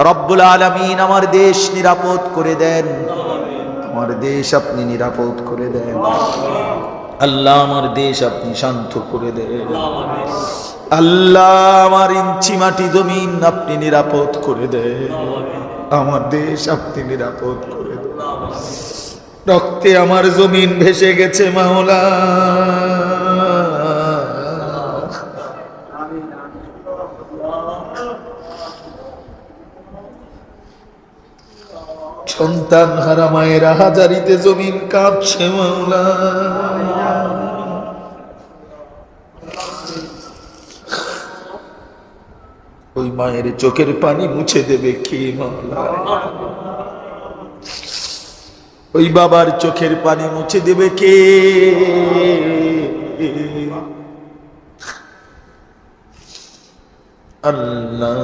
রব্বুল আলামিন আমার দেশ নিরাপদ করে দেন, আমার দেশ আপনি নিরাপদ করে দেন। আল্লাহ আমার দেশ আপনি শান্ত করে দেন। আল্লাহ আমার ইঞ্চি মাটি জমিন আপনি নিরাপদ করে দেন, আমার দেশ আপনি নিরাপদ করে দেন। রক্তে আমার জমিন ভেসে গেছে মাওলা, সন্তান হারা মায়েরা হাজারিতে জমিন কাঁপছে মাওলা। ওই মায়ের চোখের পানি মুছে দেবে কে মাওলা? ওই বাবার চোখের পানি মুছে দেবে কে? আল্লাহ